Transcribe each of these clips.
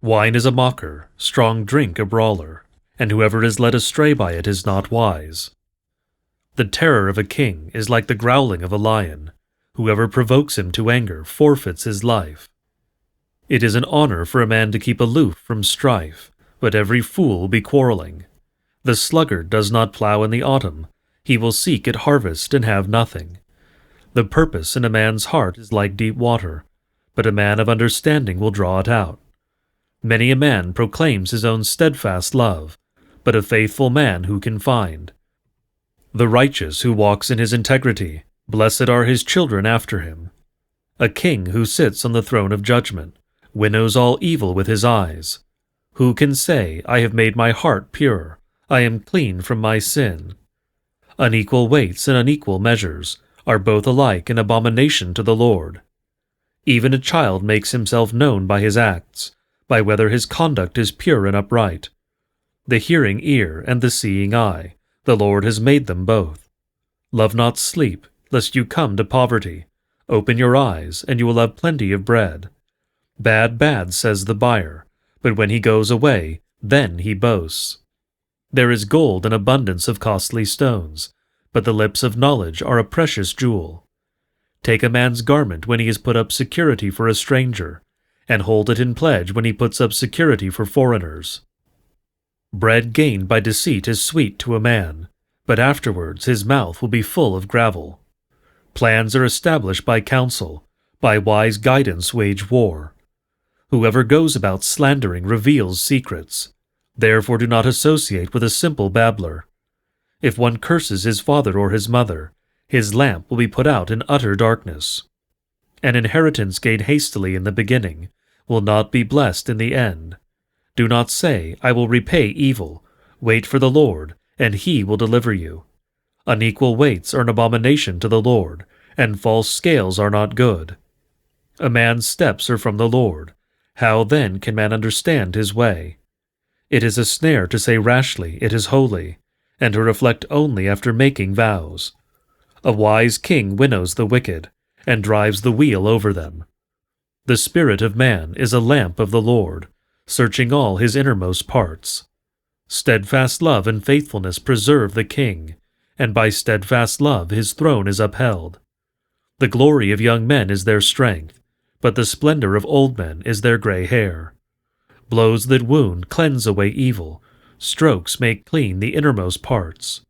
Wine is a mocker, strong drink a brawler, and whoever is led astray by it is not wise. The terror of a king is like the growling of a lion. Whoever provokes him to anger forfeits his life. It is an honor for a man to keep aloof from strife, but every fool will be quarreling. The sluggard does not plow in the autumn. He will seek at harvest and have nothing. The purpose in a man's heart is like deep water, but a man of understanding will draw it out. Many a man proclaims his own steadfast love, but a faithful man who can find? The righteous who walks in his integrity, blessed are his children after him. A king who sits on the throne of judgment winnows all evil with his eyes. Who can say, I have made my heart pure, I am clean from my sin? Unequal weights and unequal measures are both alike an abomination to the Lord. Even a child makes himself known by his acts, by whether his conduct is pure and upright. The hearing ear and the seeing eye, the Lord has made them both. Love not sleep, lest you come to poverty. Open your eyes, and you will have plenty of bread. Bad, says the buyer, but when he goes away, then he boasts. There is gold and abundance of costly stones, but the lips of knowledge are a precious jewel. Take a man's garment when he has put up security for a stranger, and hold it in pledge when he puts up security for foreigners. Bread gained by deceit is sweet to a man, but afterwards his mouth will be full of gravel. Plans are established by counsel, by wise guidance wage war. Whoever goes about slandering reveals secrets. Therefore do not associate with a simple babbler. If one curses his father or his mother, his lamp will be put out in utter darkness. An inheritance gained hastily in the beginning will not be blessed in the end. Do not say, I will repay evil. Wait for the Lord, and he will deliver you. Unequal weights are an abomination to the Lord, and false scales are not good. A man's steps are from the Lord. How then can man understand his way? It is a snare to say rashly, it is holy, and to reflect only after making vows. A wise king winnows the wicked, and drives the wheel over them. The spirit of man is a lamp of the Lord, searching all his innermost parts. Steadfast love and faithfulness preserve the king, and by steadfast love his throne is upheld. The glory of young men is their strength, but the splendor of old men is their gray hair. Blows that wound cleanse away evil, strokes make clean the innermost parts.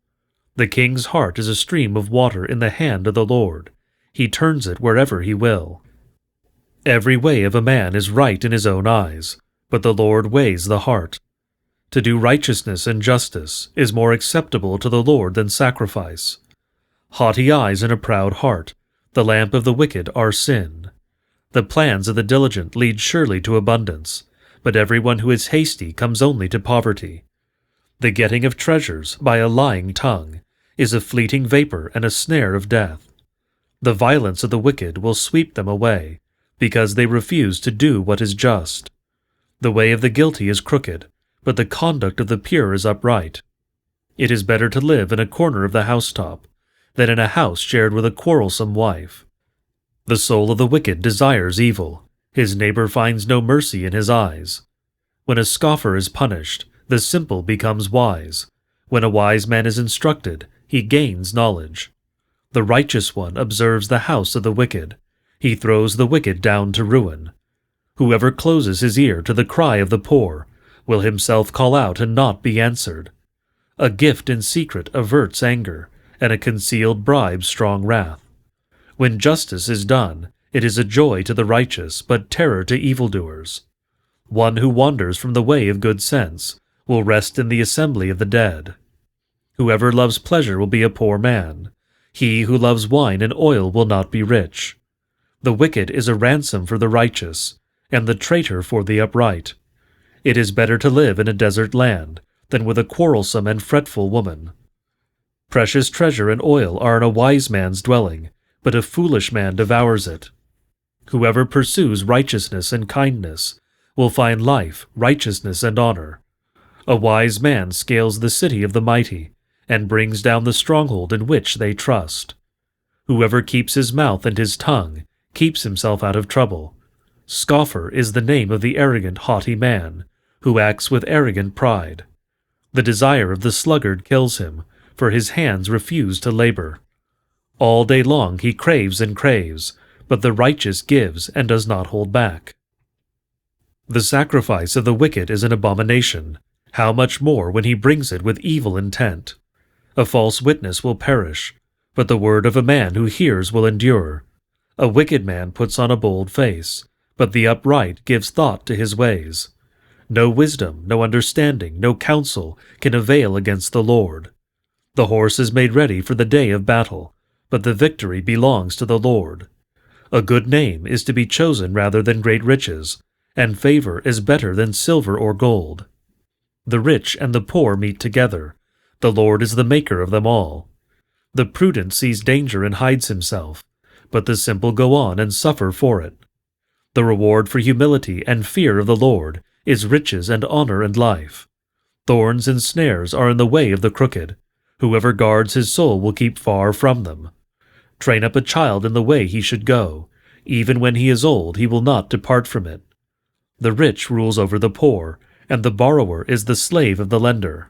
The king's heart is a stream of water in the hand of the Lord. He turns it wherever he will. Every way of a man is right in his own eyes, but the Lord weighs the heart. To do righteousness and justice is more acceptable to the Lord than sacrifice. Haughty eyes and a proud heart, the lamp of the wicked are sin. The plans of the diligent lead surely to abundance, but everyone who is hasty comes only to poverty. The getting of treasures by a lying tongue is a fleeting vapor and a snare of death. The violence of the wicked will sweep them away, because they refuse to do what is just. The way of the guilty is crooked, but the conduct of the pure is upright. It is better to live in a corner of the housetop than in a house shared with a quarrelsome wife. The soul of the wicked desires evil. His neighbor finds no mercy in his eyes. When a scoffer is punished, the simple becomes wise. When a wise man is instructed, he gains knowledge. The righteous one observes the house of the wicked. He throws the wicked down to ruin. Whoever closes his ear to the cry of the poor will himself call out and not be answered. A gift in secret averts anger, and a concealed bribe strong wrath. When justice is done, it is a joy to the righteous, but terror to evildoers. One who wanders from the way of good sense will rest in the assembly of the dead. Whoever loves pleasure will be a poor man. He who loves wine and oil will not be rich. The wicked is a ransom for the righteous, and the traitor for the upright. It is better to live in a desert land than with a quarrelsome and fretful woman. Precious treasure and oil are in a wise man's dwelling, but a foolish man devours it. Whoever pursues righteousness and kindness will find life, righteousness, and honor. A wise man scales the city of the mighty, and brings down the stronghold in which they trust. Whoever keeps his mouth and his tongue keeps himself out of trouble. Scoffer is the name of the arrogant, haughty man, who acts with arrogant pride. The desire of the sluggard kills him, for his hands refuse to labor. All day long he craves and craves, but the righteous gives and does not hold back. The sacrifice of the wicked is an abomination, how much more when he brings it with evil intent. A false witness will perish, but the word of a man who hears will endure. A wicked man puts on a bold face, but the upright gives thought to his ways. No wisdom, no understanding, no counsel can avail against the Lord. The horse is made ready for the day of battle, but the victory belongs to the Lord. A good name is to be chosen rather than great riches, and favor is better than silver or gold. The rich and the poor meet together. The Lord is the maker of them all. The prudent sees danger and hides himself, but the simple go on and suffer for it. The reward for humility and fear of the Lord is riches and honor and life. Thorns and snares are in the way of the crooked. Whoever guards his soul will keep far from them. Train up a child in the way he should go. Even when he is old, he will not depart from it. The rich rules over the poor, and the borrower is the slave of the lender.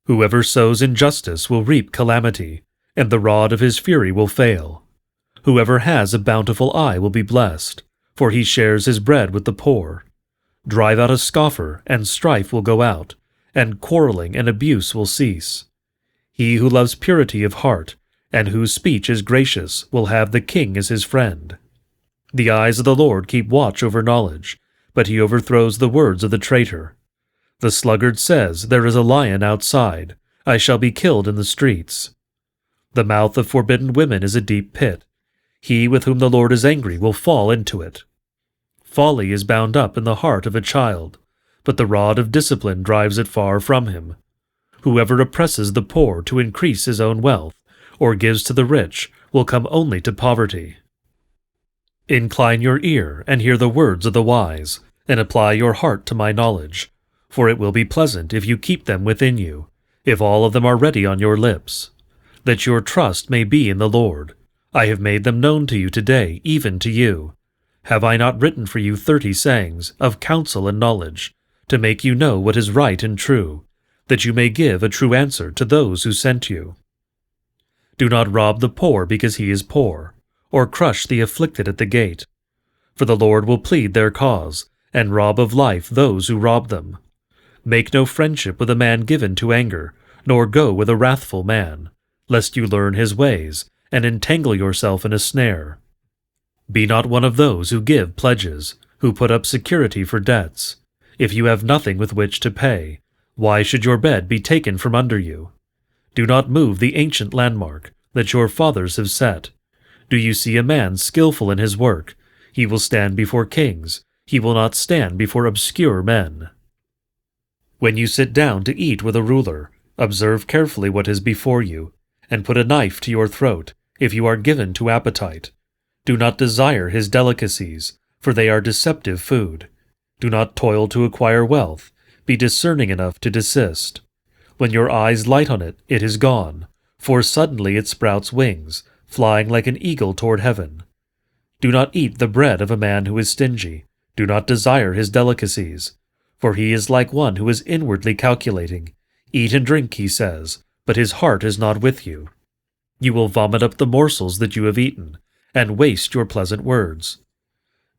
Whoever sows injustice will reap calamity, and the rod of his fury will fail. Whoever has a bountiful eye will be blessed, for he shares his bread with the poor. Drive out a scoffer, and strife will go out, and quarreling and abuse will cease. He who loves purity of heart, and whose speech is gracious, will have the king as his friend. The eyes of the Lord keep watch over knowledge, but he overthrows the words of the traitor. The sluggard says, "There is a lion outside. I shall be killed in the streets." The mouth of forbidden women is a deep pit. He with whom the Lord is angry will fall into it. Folly is bound up in the heart of a child, but the rod of discipline drives it far from him. Whoever oppresses the poor to increase his own wealth, or gives to the rich, will come only to poverty. Incline your ear and hear the words of the wise, and apply your heart to my knowledge, for it will be pleasant if you keep them within you, if all of them are ready on your lips. That your trust may be in the Lord. I have made them known to you today, even to you. Have I not written for you 30 sayings of counsel and knowledge, to make you know what is right and true, that you may give a true answer to those who sent you? Do not rob the poor because he is poor, or crush the afflicted at the gate. For the Lord will plead their cause, and rob of life those who rob them. Make no friendship with a man given to anger, nor go with a wrathful man, lest you learn his ways, and entangle yourself in a snare. Be not one of those who give pledges, who put up security for debts. If you have nothing with which to pay, why should your bed be taken from under you? Do not move the ancient landmark that your fathers have set. Do you see a man skillful in his work? He will stand before kings. He will not stand before obscure men. When you sit down to eat with a ruler, observe carefully what is before you, and put a knife to your throat, if you are given to appetite. Do not desire his delicacies, for they are deceptive food. Do not toil to acquire wealth. Be discerning enough to desist. When your eyes light on it, it is gone, for suddenly it sprouts wings, flying like an eagle toward heaven. Do not eat the bread of a man who is stingy. Do not desire his delicacies, for he is like one who is inwardly calculating. Eat and drink, he says, but his heart is not with you. You will vomit up the morsels that you have eaten, and waste your pleasant words.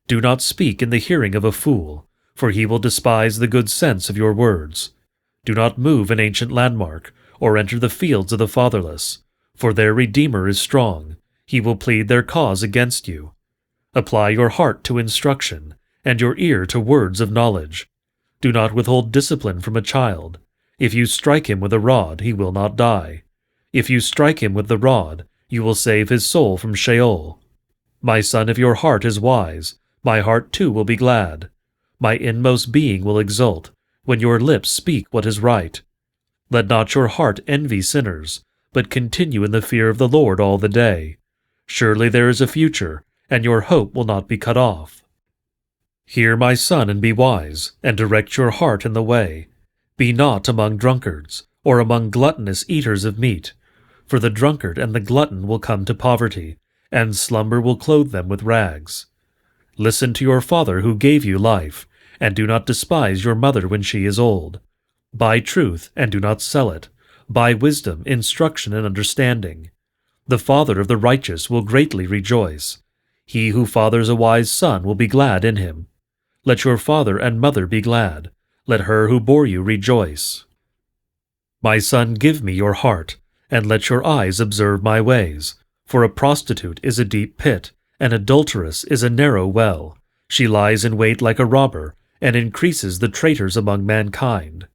Do not speak in the hearing of a fool, for he will despise the good sense of your words. Do not move an ancient landmark, or enter the fields of the fatherless, for their Redeemer is strong. He will plead their cause against you. Apply your heart to instruction, and your ear to words of knowledge. Do not withhold discipline from a child. If you strike him with a rod, he will not die. If you strike him with the rod, you will save his soul from Sheol. My son, if your heart is wise, my heart too will be glad. My inmost being will exult, when your lips speak what is right. Let not your heart envy sinners, but continue in the fear of the Lord all the day. Surely there is a future, and your hope will not be cut off. Hear, my son, and be wise, and direct your heart in the way. Be not among drunkards, or among gluttonous eaters of meat, for the drunkard and the glutton will come to poverty, and slumber will clothe them with rags. Listen to your father who gave you life, and do not despise your mother when she is old. Buy truth, and do not sell it. Buy wisdom, instruction, and understanding. The father of the righteous will greatly rejoice. He who fathers a wise son will be glad in him. Let your father and mother be glad. Let her who bore you rejoice. My son, give me your heart, and let your eyes observe my ways. For a prostitute is a deep pit, an adulteress is a narrow well. She lies in wait like a robber, and increases the traitors among mankind.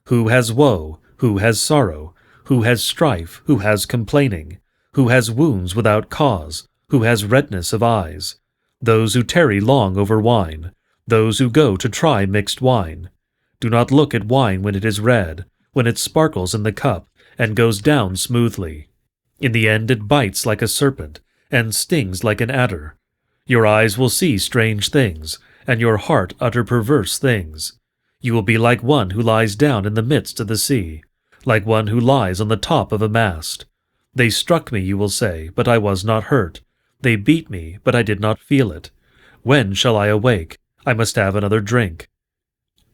Who has woe? Who has sorrow? Who has strife? Who has complaining? Who has wounds without cause? Who has redness of eyes? Those who tarry long over wine, those who go to try mixed wine. Do not look at wine when it is red, when it sparkles in the cup, and goes down smoothly. In the end it bites like a serpent, and stings like an adder. Your eyes will see strange things, and your heart utter perverse things. You will be like one who lies down in the midst of the sea, like one who lies on the top of a mast. They struck me, you will say, but I was not hurt. They beat me, but I did not feel it. When shall I awake? I must have another drink.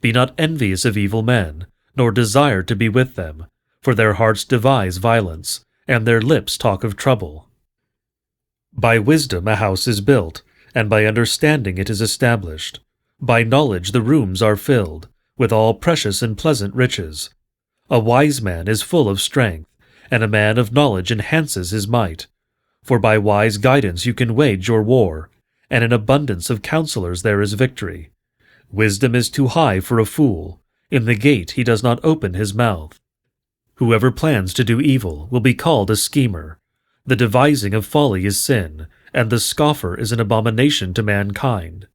Be not envious of evil men, nor desire to be with them, for their hearts devise violence, and their lips talk of trouble. By wisdom a house is built, and by understanding it is established. By knowledge the rooms are filled, with all precious and pleasant riches. A wise man is full of strength, and a man of knowledge enhances his might. For by wise guidance you can wage your war, and in abundance of counselors there is victory. Wisdom is too high for a fool. In the gate he does not open his mouth. Whoever plans to do evil will be called a schemer. The devising of folly is sin, and the scoffer is an abomination to mankind.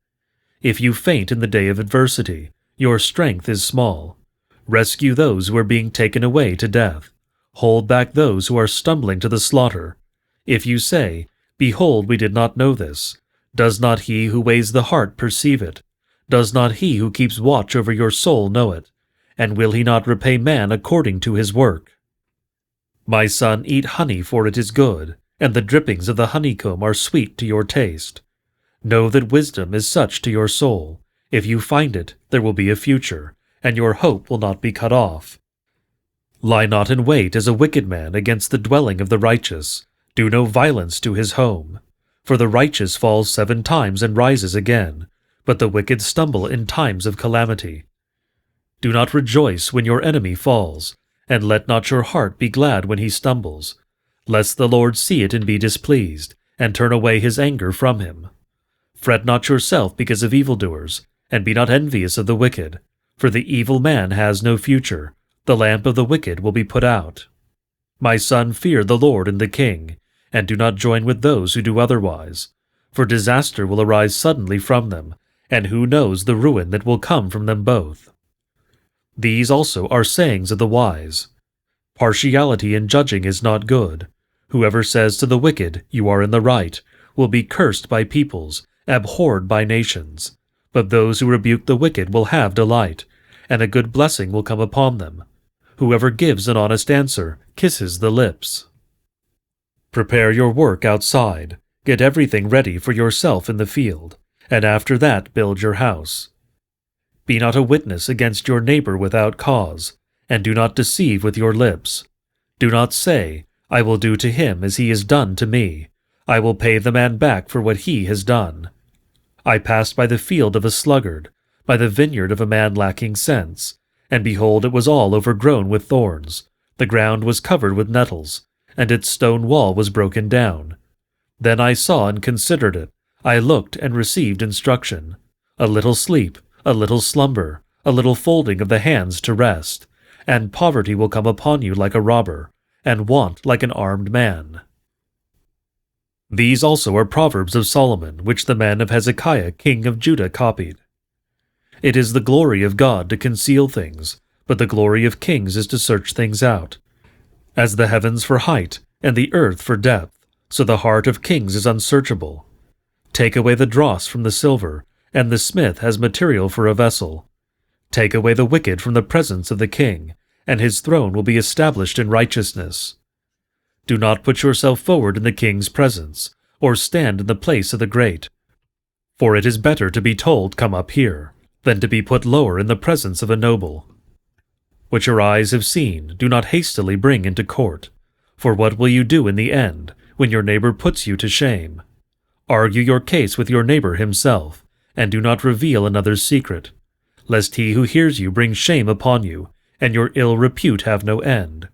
If you faint in the day of adversity, your strength is small. Rescue those who are being taken away to death. Hold back those who are stumbling to the slaughter. If you say, Behold, we did not know this, does not he who weighs the heart perceive it? Does not he who keeps watch over your soul know it? And will he not repay man according to his work? My son, eat honey, for it is good, and the drippings of the honeycomb are sweet to your taste. Know that wisdom is such to your soul. If you find it, there will be a future, and your hope will not be cut off. Lie not in wait as a wicked man against the dwelling of the righteous. Do no violence to his home. For the righteous falls 7 times and rises again, but the wicked stumble in times of calamity. Do not rejoice when your enemy falls, and let not your heart be glad when he stumbles, lest the Lord see it and be displeased, and turn away his anger from him. Fret not yourself because of evildoers, and be not envious of the wicked, for the evil man has no future. The lamp of the wicked will be put out. My son, fear the Lord and the king, and do not join with those who do otherwise, for disaster will arise suddenly from them, and who knows the ruin that will come from them both. These also are sayings of the wise. Partiality in judging is not good. Whoever says to the wicked, You are in the right, will be cursed by peoples, abhorred by nations. But those who rebuke the wicked will have delight, and a good blessing will come upon them. Whoever gives an honest answer kisses the lips. Prepare your work outside. Get everything ready for yourself in the field, and after that build your house. Be not a witness against your neighbor without cause, and do not deceive with your lips. Do not say, I will do to him as he has done to me. I will pay the man back for what he has done. I passed by the field of a sluggard, by the vineyard of a man lacking sense, and behold, it was all overgrown with thorns. The ground was covered with nettles, and its stone wall was broken down. Then I saw and considered it. I looked and received instruction. A little sleep, a little slumber, a little folding of the hands to rest, and poverty will come upon you like a robber, and want like an armed man. These also are Proverbs of Solomon, which the men of Hezekiah king of Judah copied. It is the glory of God to conceal things, but the glory of kings is to search things out. As the heavens for height, and the earth for depth, so the heart of kings is unsearchable. Take away the dross from the silver, and the smith has material for a vessel. Take away the wicked from the presence of the king, and his throne will be established in righteousness. Do not put yourself forward in the king's presence, or stand in the place of the great. For it is better to be told, "Come up here," than to be put lower in the presence of a noble. What your eyes have seen, do not hastily bring into court. For what will you do in the end, when your neighbor puts you to shame? Argue your case with your neighbor himself, and do not reveal another's secret, lest he who hears you bring shame upon you, and your ill repute have no end.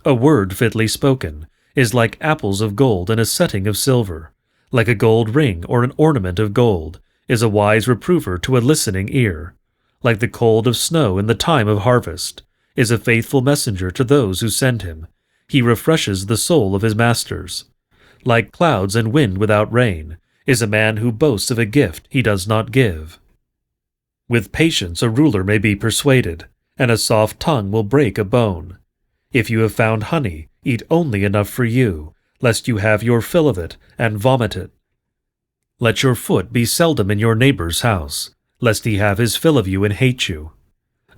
A word fitly spoken is like apples of gold in a setting of silver, like a gold ring or an ornament of gold, is a wise reprover to a listening ear. Like the cold of snow in the time of harvest, is a faithful messenger to those who send him. He refreshes the soul of his masters. Like clouds and wind without rain, is a man who boasts of a gift he does not give. With patience a ruler may be persuaded, and a soft tongue will break a bone. If you have found honey, eat only enough for you, lest you have your fill of it and vomit it. Let your foot be seldom in your neighbor's house, lest he have his fill of you and hate you.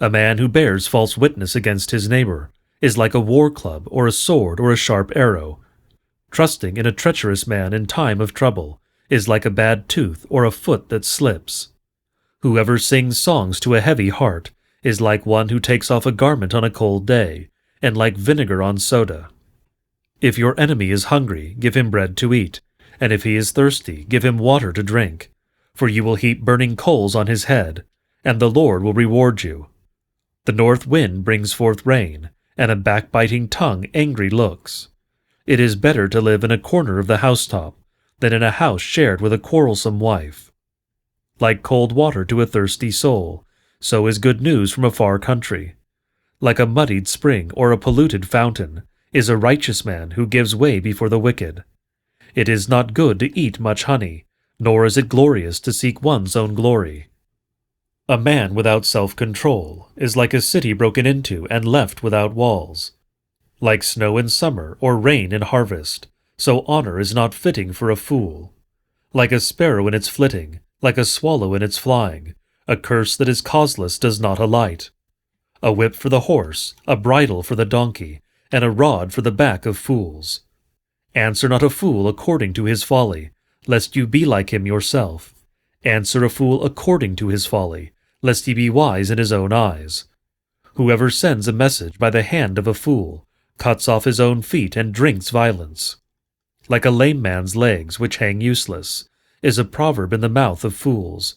A man who bears false witness against his neighbor is like a war club or a sword or a sharp arrow. Trusting in a treacherous man in time of trouble is like a bad tooth or a foot that slips. Whoever sings songs to a heavy heart is like one who takes off a garment on a cold day, and like vinegar on soda. If your enemy is hungry, give him bread to eat, and if he is thirsty, give him water to drink. For you will heap burning coals on his head, and the Lord will reward you. The north wind brings forth rain, and a backbiting tongue angry looks. It is better to live in a corner of the housetop than in a house shared with a quarrelsome wife. Like cold water to a thirsty soul, so is good news from a far country. Like a muddied spring or a polluted fountain is a righteous man who gives way before the wicked. It is not good to eat much honey, nor is it glorious to seek one's own glory. A man without self-control is like a city broken into and left without walls. Like snow in summer or rain in harvest, so honor is not fitting for a fool. Like a sparrow in its flitting, like a swallow in its flying, a curse that is causeless does not alight. A whip for the horse, a bridle for the donkey, and a rod for the back of fools. Answer not a fool according to his folly, lest you be like him yourself. Answer a fool according to his folly, lest he be wise in his own eyes. Whoever sends a message by the hand of a fool cuts off his own feet and drinks violence. Like a lame man's legs which hang useless, is a proverb in the mouth of fools.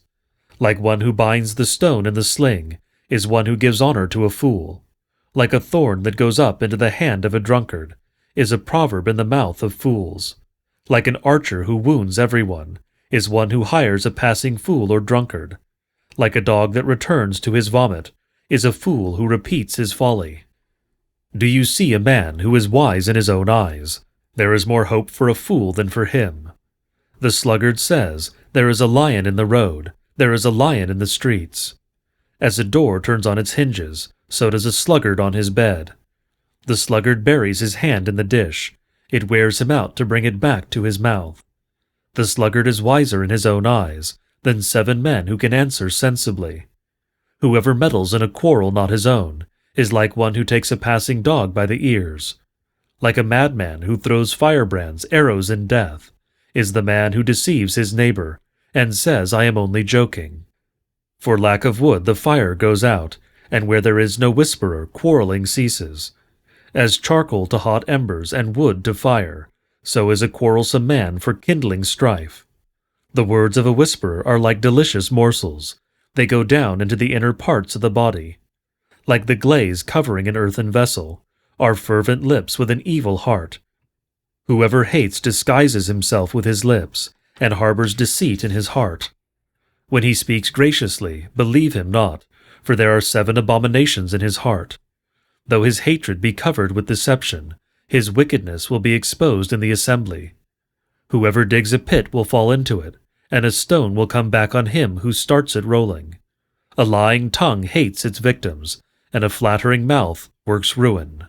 Like one who binds the stone in the sling, is one who gives honor to a fool. Like a thorn that goes up into the hand of a drunkard, is a proverb in the mouth of fools. Like an archer who wounds everyone, is one who hires a passing fool or drunkard. Like a dog that returns to his vomit, is a fool who repeats his folly. Do you see a man who is wise in his own eyes? There is more hope for a fool than for him. The sluggard says, "There is a lion in the road, there is a lion in the streets." As a door turns on its hinges, so does a sluggard on his bed. The sluggard buries his hand in the dish. It wears him out to bring it back to his mouth. The sluggard is wiser in his own eyes than 7 men who can answer sensibly. Whoever meddles in a quarrel not his own is like one who takes a passing dog by the ears. Like a madman who throws firebrands, arrows, and death, is the man who deceives his neighbor and says, "I am only joking." For lack of wood the fire goes out, and where there is no whisperer, quarreling ceases. As charcoal to hot embers and wood to fire, so is a quarrelsome man for kindling strife. The words of a whisperer are like delicious morsels. They go down into the inner parts of the body. Like the glaze covering an earthen vessel, are fervent lips with an evil heart. Whoever hates disguises himself with his lips, and harbors deceit in his heart. When he speaks graciously, believe him not, for there are 7 abominations in his heart. Though his hatred be covered with deception, his wickedness will be exposed in the assembly. Whoever digs a pit will fall into it, and a stone will come back on him who starts it rolling. A lying tongue hates its victims, and a flattering mouth works ruin.